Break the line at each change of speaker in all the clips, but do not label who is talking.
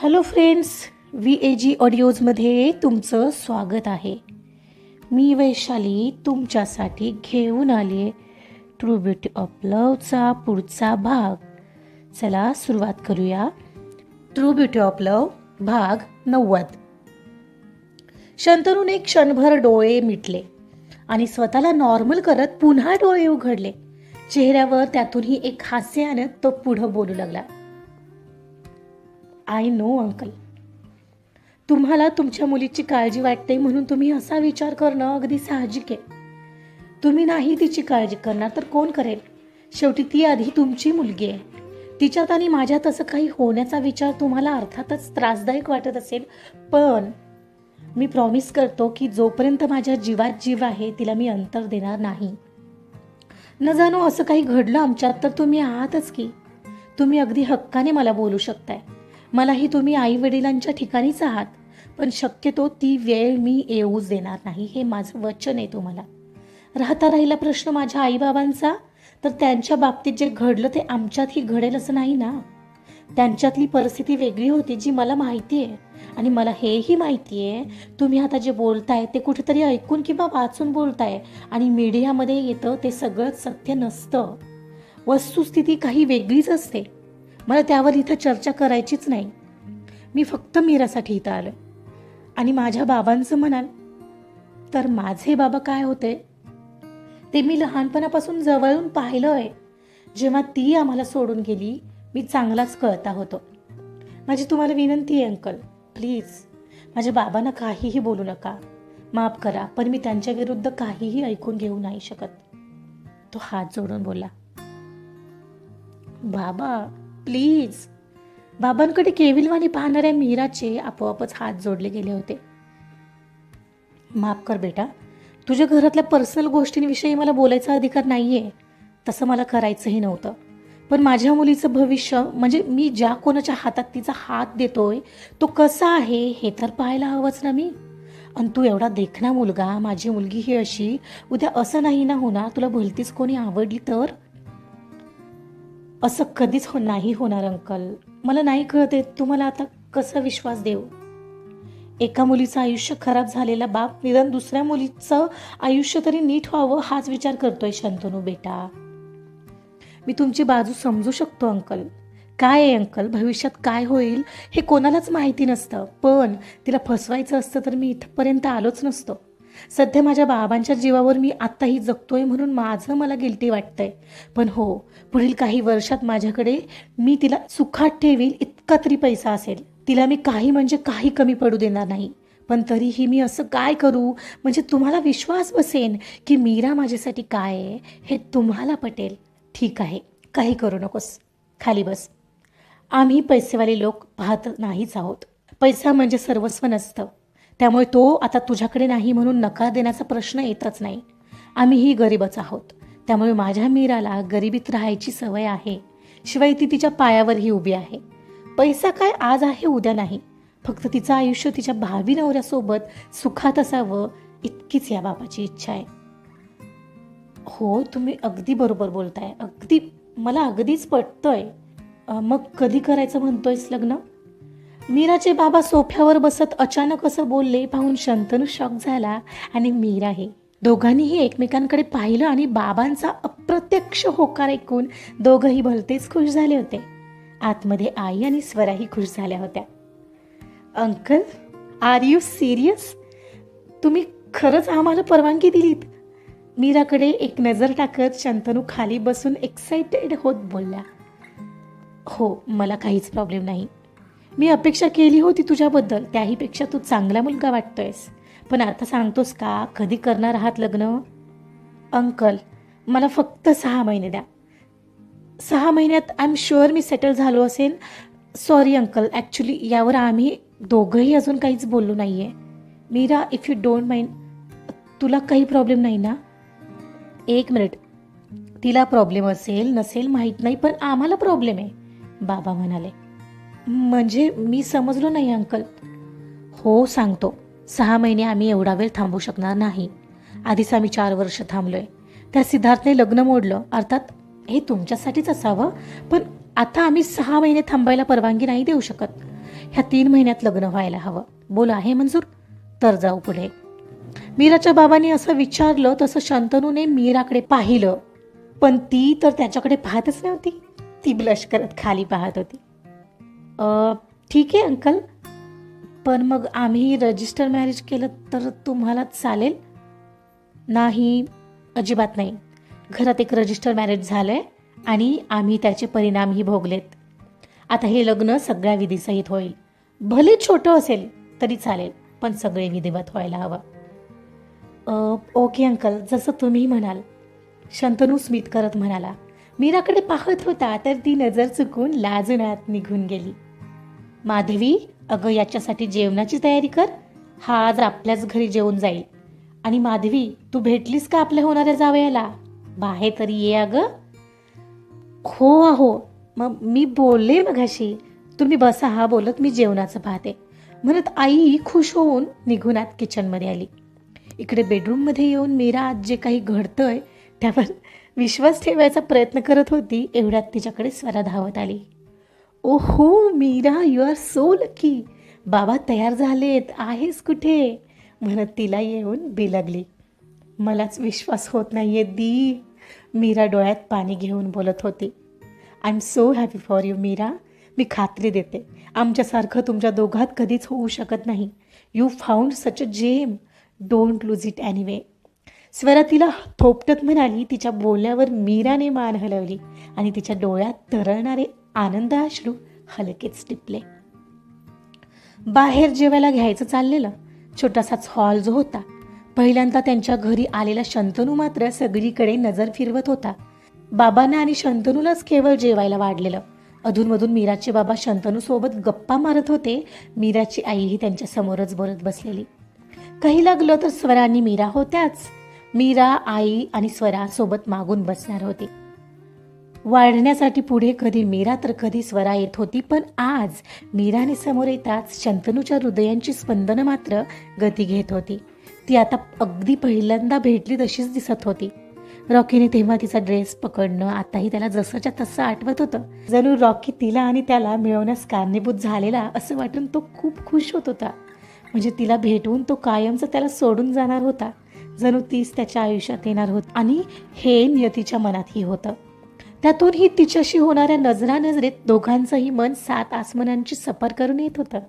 Hello friends, VAG ऑडिओजमध्ये तुमचं स्वागत आहे. मी वैशाली तुमच्यासाठी घेऊन आली आहे ट्रू ब्युटी ऑफ लव्हचा पुढचा भाग. चला सुरुवात करूया. ट्रू ब्युटी ऑफ लव्ह भाग 90. शंतनूने क्षणभर डोळे मिटले आणि स्वतःला नॉर्मल करत पुन्हा डोळे उघडले. चेहऱ्यावर त्यातूनही एक हास्य आणत तो पुढं बोलू लागला. आय नो अंकल, तुम्हाला तुमच्या मुलीची काळजी वाटते म्हणून तुम्ही असा विचार करणं अगदी साहजिक आहे. तुम्ही नाही तिची काळजी करणार तर कोण करेल? शेवटी ती आधी तुमची मुलगी आहे. तिच्यात आणि माझ्यात असं काही होण्याचा विचार तुम्हाला अर्थातच त्रासदायक वाटत असेल, पण मी प्रॉमिस करतो की जोपर्यंत माझ्या जीवात जीव आहे तिला मी अंतर देणार नाही. न जाणो असं काही घडलं आमच्यात तर तुम्ही आहातच की. तुम्ही अगदी हक्काने मला बोलू शकताय. मलाही तुम्ही आई वडिलांच्या ठिकाणीच आहात, पण शक्यतो ती वेळ मी येऊच देणार नाही, हे माझं वचन आहे तुम्हाला. राहिला प्रश्न माझ्या आईबाबांचा, तर त्यांच्या बाबतीत जे घडलं ते आमच्यातही घडेल असं नाही ना. त्यांच्यातली परिस्थिती वेगळी होती जी मला माहिती आहे, आणि मला हेही माहिती आहे तुम्ही आता जे बोलताय ते कुठेतरी ऐकून किंवा वाचून बोलताय आणि मीडियामध्ये येतं ते सगळंच सत्य नसतं. वस्तुस्थिती काही वेगळीच असते. मला त्यावर इथं चर्चा करायचीच नाही. मी फक्त मीरासाठी इथं आलो. आणि माझ्या बाबांचं म्हणाल तर माझे बाबा काय होते ते मी लहानपणापासून जवळून पाहिलं आहे. जेव्हा ती आम्हाला सोडून गेली मी चांगलाच कळता होतो. माझी तुम्हाला विनंती आहे अंकल, प्लीज माझ्या बाबांना काहीही बोलू नका. माफ करा, पण मी त्यांच्या विरुद्ध काहीही ऐकून घेऊ नाही शकत. तो हात जोडून बोलला. बाबा प्लीज. बाबांकडे केविलवाणी पाहणाऱ्या मीराचे आपोआपच हात जोडले गेले होते. माफ कर बेटा, तुझ्या घरातल्या पर्सनल गोष्टींविषयी मला बोलायचा अधिकार नाहीये. तसं मला करायचंही नव्हतं, पण माझ्या मुलीचं भविष्य म्हणजे मी ज्या कोणाच्या हातात तिचा हात देतोय तो कसा आहे हे तर पाहायला हवंच ना मी. आणि तू एवढा देखणा मुलगा, माझी मुलगी ही अशी, उद्या असं नाही ना होणार तुला भलतीच कोणी आवडली तर? असं कधीच नाही होणार अंकल. मला नाही कळते तुम्हाला आता कसा विश्वास देऊ. एका मुलीचं आयुष्य खराब झालेला बाप निदान दुसऱ्या मुलीचं आयुष्य तरी नीट व्हावं हाच विचार करतोय. शंतनू बेटा, मी तुमची बाजू समजू शकतो अंकल. काय आहे अंकल, भविष्यात काय होईल हे कोणालाच माहिती नसतं, पण तिला फसवायचं असतं तर मी इथपर्यंत आलोच नसतो. सध्या माझ्या बाबांच्या जीवावर मी आत्ताही जगतोय म्हणून माझं मला गिल्टी वाटतंय. पण हो, पुढील काही वर्षात माझ्याकडे मी तिला सुखात ठेवील इतका तरी पैसा असेल. तिला मी काही म्हणजे काही कमी पडू देणार नाही. पण तरीही मी असं काय करू म्हणजे तुम्हाला विश्वास बसेन की मीरा माझ्यासाठी काय आहे हे तुम्हाला पटेल. ठीक आहे, काही करू नकोस, खाली बस. आम्ही पैसेवाले लोक पाहत नाहीच आहोत. पैसा म्हणजे सर्वस्व नसतं, त्यामुळे तो आता तुझ्याकडे नाही म्हणून नकार देण्याचा प्रश्न येतच नाही. आम्हीही गरीबच आहोत, त्यामुळे माझ्या मीराला गरिबीत राहायची सवय आहे. शिवाय ती तिच्या पायावरही उभी आहे. पैसा काय आज आहे उद्या नाही. फक्त तिचं आयुष्य तिच्या भावी नवऱ्यासोबत सुखात असावं इतकीच या बाबाची इच्छा आहे. हो, तुम्ही अगदी बरोबर बोलताय. अगदी मला अगदीच पटतंय. मग कधी करायचं म्हणतोयस लग्न? मीराचे बाबा सोफ्यावर बसत अचानक असं बोलले पाहून शंतनू शॉक झाला आणि मीराही. दोघांनीही एकमेकांकडे पाहिलं आणि बाबांचा अप्रत्यक्ष होकार ऐकून दोघंही भलतेच खुश झाले होते. आतमध्ये आई आणि स्वराही खुश झाल्या होत्या. Uncle, are you serious? तुम्ही खरंच आम्हाला परवानगी दिलीत? मीराकडे एक नजर टाकत शंतनू खाली बसून एक्साइटेड होत बोलल्या. हो, मला काहीच प्रॉब्लेम नाही. मी अपेक्षा केली होती तुझ्याबद्दल, त्याहीपेक्षा तू चांगला मुलगा वाटतोयस. पण आता सांगतोस का कधी करणार आहात लग्न? अंकल, मला फक्त 6 महिने द्या. 6 महिन्यात I am sure me settle झालो असेल. सॉरी अंकल, ॲक्च्युली यावर आम्ही दोघंही अजून काहीच बोललो नाही आहे. Meera, if you don't mind, तुला काही प्रॉब्लेम नाही ना? 1 मिनिट, तिला प्रॉब्लेम असेल नसेल माहीत नाही, पण आम्हाला प्रॉब्लेम आहे, बाबा म्हणाले. म्हणजे मी समजलो नाही अंकल. हो सांगतो, 6 महिने आम्ही एवढा वेळ थांबू शकणार नाही. आधीच आम्ही 4 वर्ष थांबलोय. त्या सिद्धार्थने लग्न मोडलं, अर्थात हे तुमच्यासाठीच असावं, पण आता आम्ही 6 महिने थांबायला परवानगी नाही देऊ शकत. ह्या 3 महिन्यात लग्न व्हायला हवं. बोल आहे मंजूर? तर जाऊ पुढे. मीराच्या बाबांनी असं विचारलं तसं शंतनूने मीराकडे पाहिलं, पण ती तर त्याच्याकडे पाहतच नव्हती. ती ब्लश करत खाली पाहत होती. ठीक आहे अंकल, पण मग आम्ही रजिस्टर मॅरेज केलं तर तुम्हाला चालेल? नाही, अजिबात नाही. घरात एक रजिस्टर मॅरेज झालंय आणि आम्ही त्याचे परिणामही भोगलेत. आता हे लग्न सगळ्या विधीसहित होईल. भले छोटं असेल तरी चालेल, पण सगळे विधिवत व्हायला हवं. ओके अंकल, जसं तुम्ही म्हणाल. शंतनू स्मित करत म्हणाला. मीराकडे पाहत होता तर ती नजर चुकून लाजून आत निघून गेली. माधवी, अगं याच्यासाठी जेवणाची तयारी कर. हा आज आपल्याच घरी जेवून जाईल. आणि माधवी, तू भेटलीस का आपल्या होणाऱ्या जावयाला? बाहेर तरी ये अगं. हो अहो, मग मी बोलले मगाशी. तुम्ही बसा हा बोलत, मी जेवणाचं पाहते, म्हणत आई खुश होऊन निघून आत किचनमध्ये आली. इकडे बेडरूममध्ये येऊन मीरा आज जे काही घडतंय त्यावर विश्वास ठेवायचा प्रयत्न करत होती. एवढ्यात तिच्याकडे स्वरा धावत आली. ओहो Meera, you are so lucky. बाबा तयार झालेत, आहेस कुठे? म्हणत तिला येऊन बिलगली. मलाच विश्वास होत नाहीये दी. मीरा डोळ्यात पाणी घेऊन बोलत होती. I am so happy for you Meera. मी खात्री देते आमच्यासारखं तुमच्या दोघात कधीच होऊ शकत नाही. You found such a gem. Don't lose it anyway. Swara तिला थोपटत म्हणाली. तिच्या बोलण्यावर मीराने मान हलवली आणि तिच्या डोळ्यात तरळणारे आनंद अश्रू हलकेच टिपले. बाहेर जेवायला घ्यायचं चाललेलं. छोटासाच हॉल जो होता. पहिल्यांदा त्यांच्या घरी आलेला शंतनू मात्र सगळीकडे नजर फिरवत होता. बाबांना आणि शंतनूलाच केवळ जेवायला वाढलेलं. अधूनमधून मीराचे बाबा शंतनू सोबत गप्पा मारत होते. मीराची आईही त्यांच्या समोरच बोलत बसलेली. काही लागलं तर स्वरा आणि मीरा होत्याच. मीरा, आई आणि स्वरा सोबत मागून बसणार होती. वाढण्यासाठी पुढे कधी मीरा तर कधी स्वरा येत होती. पण आज मीराने समोर येताच शंतनूच्या हृदयांची स्पंदनं मात्र गती घेत होती. ती आता अगदी पहिल्यांदा भेटली तशीच दिसत होती. रॉकीने तेव्हा तिचा ड्रेस पकडणं आताही त्याला जसंच्या तसं आठवत होतं. जणू रॉकी तिला आणि त्याला मिळवण्यास कारणीभूत झालेला असं वाटून तो खूप खुश होत होता. म्हणजे तिला भेटवून तो कायमचं त्याला सोडून जाणार होता. जणू तीच त्याच्या आयुष्यात येणार होती आणि हे नियतीच्या मनातही होतं. त्यातूनही तिच्याशी होणाऱ्या नजरानजरेत दोघांचंही मन 7 आसमानांची सफर करून येत होतं.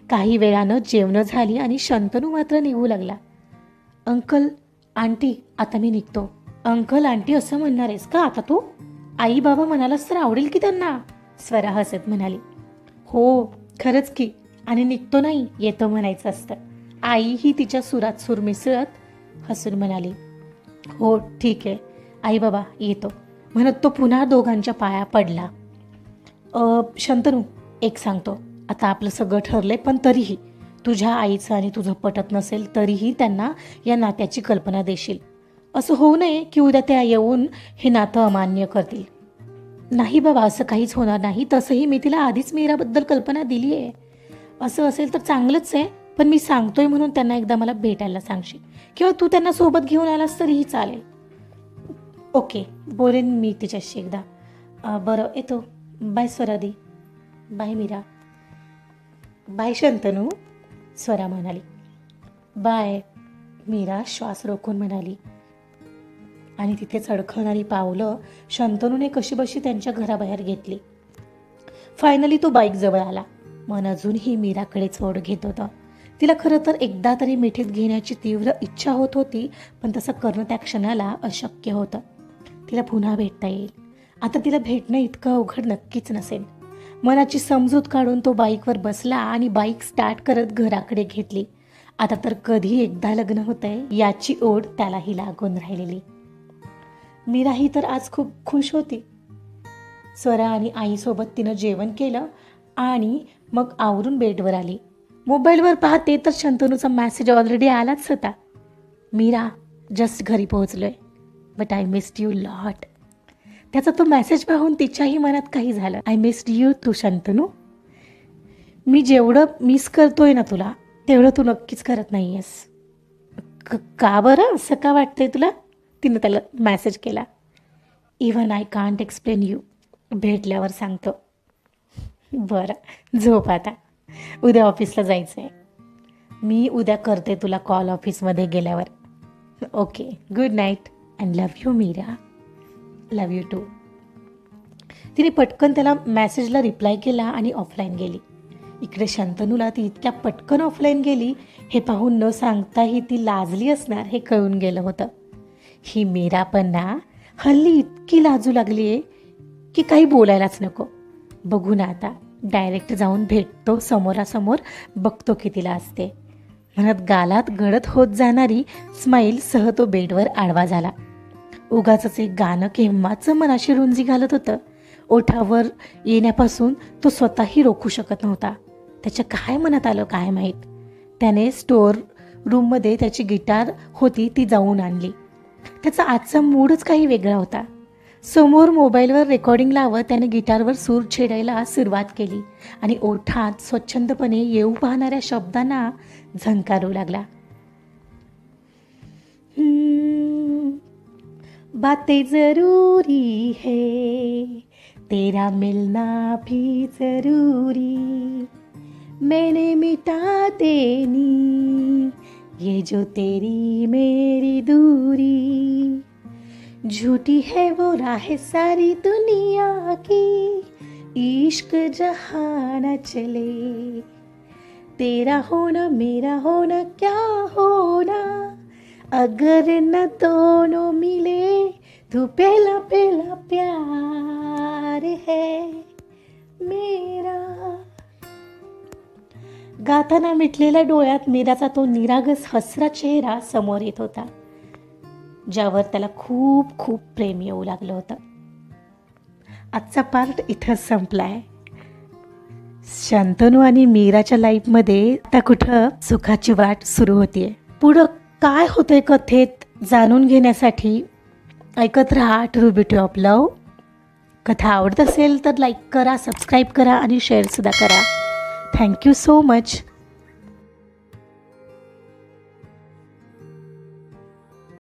काही वेळानं जेवणं झाली आणि शंतनू मात्र निघू लागला. अंकल, आंटी, आता मी निघतो. अंकल आंटी असं म्हणणार आहेस का आता तू? आई बाबा म्हणालास तर आवडेल की त्यांना? स्वरा हसत म्हणाली. हो खरंच की, आणि निघतो नाही येतो म्हणायचं असतं. आई ही तिच्या सुरात सूर मिसळत हसून म्हणाली. हो ठीक आहे आई बाबा, येतो, म्हणत तो पुन्हा दोघांच्या पाया पडला. शंतनू, एक सांगतो, आता आपलं सगळं ठरलंय, पण तरीही तुझ्या आईचं आणि तुझं पटत नसेल तरीही त्यांना या नात्याची कल्पना देशील. असं होऊ नये की उद्या त्या येऊन हे नातं अमान्य करतील. नाही बाबा, असं काहीच होणार नाही. तसंही मी तिला आधीच मीराबद्दल कल्पना दिली आहे. असं असेल तर चांगलंच आहे, पण मी सांगतोय म्हणून त्यांना एकदा मला भेटायला सांगशील, किंवा तू त्यांना सोबत घेऊन आलास तरीही चालेल. ओके, बोलेन मी तिच्याशी एकदा. बरं येतो. बाय स्वरादी. बाय मीरा. बाय शंतनू, स्वरा म्हणाली. बाय, मीरा श्वास रोखून म्हणाली. आणि तिथे चडखणारी पावलं शंतनूने कशीबशी त्यांच्या घराबाहेर घेतली. फायनली तो बाईक जवळ आला. मन अजूनही मीराकडेच ओढ घेत होतं. तिला खरं तर एकदा तरी मिठीत घेण्याची तीव्र इच्छा होत होती, पण तसं करणं त्या क्षणाला अशक्य होतं. तिला पुन्हा भेटता येईल. आता तिला भेटणं इतकं अवघड नक्कीच नसेल. मनाची समजूत काढून तो बाईकवर बसला आणि बाईक स्टार्ट करत घराकडे घेतली. आता तर कधी एकदा लग्न होतंय याची ओढ त्यालाही लागून राहिलेली. मीराही तर आज खूप खुश होती. स्वरा आणि आईसोबत तिनं जेवण केलं आणि मग आवरून बेडवर आली. मोबाईलवर पाहते तर शंतनूचा मेसेज ऑलरेडी आलाच होता. मीरा, जस्ट घरी पोहोचलोय, but I missed you lot. त्याचा तो मेसेज पाहून तिच्याही मनात काही झालं. I missed you too Shantanu. मी जेवढं मिस करतोय ना तुला, तेवढं तू नक्कीच करत नाही आहेस. का बरं, असं का वाटतंय तुला? तिनं त्याला मेसेज केला. Even I can't explain you. भेटल्यावर सांगतो. बरं, झोप आता. उद्या ऑफिसला जायचं आहे. मी उद्या करते तुला कॉल ऑफिसमध्ये गेल्यावर. Okay, good night and love you Meera. Love you too. तिने पटकन त्याला मेसेजला रिप्लाय केला आणि ऑफलाईन गेली. इकडे शंतनूला ती इतक्या पटकन ऑफलाईन गेली हे पाहून न सांगताही ती लाजली असणार हे कळून गेलं होतं. ही मीरा पण ना हल्ली इतकी लाजू लागली आहे की काही बोलायलाच नको. बघू ना आता, डायरेक्ट जाऊन भेटतो समोरासमोर, बघतो की तिला असते म्हणत गालात गळत होत जाणारी स्माईल सह तो बेडवर आडवा झाला. उगाचच एक गाणं केव्हाचं मनाशी रुंजी घालत होतं. ओठावर येण्यापासून तो स्वतःही रोखू शकत नव्हता. त्याच्या काय मनात आलं काय माहीत. त्याने स्टोअर रूममध्ये त्याची गिटार होती ती जाऊन आणली. त्याचा आजचा मूडच काही वेगळा होता. समोर मोबाईलवर रेकॉर्डिंग लावत त्याने गिटारवर सूर छेडायला सुरुवात केली आणि ओठात स्वच्छंदपणे येऊ पाहणाऱ्या शब्दांना झंकारू लागला. बातें जरूरी है, तेरा मिलना भी जरूरी, मैंने मिटा देनी ये जो तेरी मेरी दूरी, झूठी है वो राह सारी दुनिया की, इश्क जहाँ न चले, तेरा होना मेरा होना क्या होना, अगर न दोनों मिले तो पहला पहला प्यार है मेरा. गाताना मिटलेल्या डोळ्यात मीराचा तो निरागस हसरा चेहरा समोर येत होता, ज्यावर त्याला खूप खूप प्रेम येऊ लागलं होतं. आजचा पार्ट इथंच संपलाय. शंतनू आणि मीराच्या लाईफमध्ये आता कुठं सुखाची वाट सुरू होतीये. पुढं काय होतंय कथेत जाणून घेण्यासाठी ऐकत राहा ट्रू ब्युटी ऑफ लव्ह. कथा आवडत असेल तर लाईक करा, सबस्क्राईब करा आणि शेअरसुद्धा करा. Thank you so much.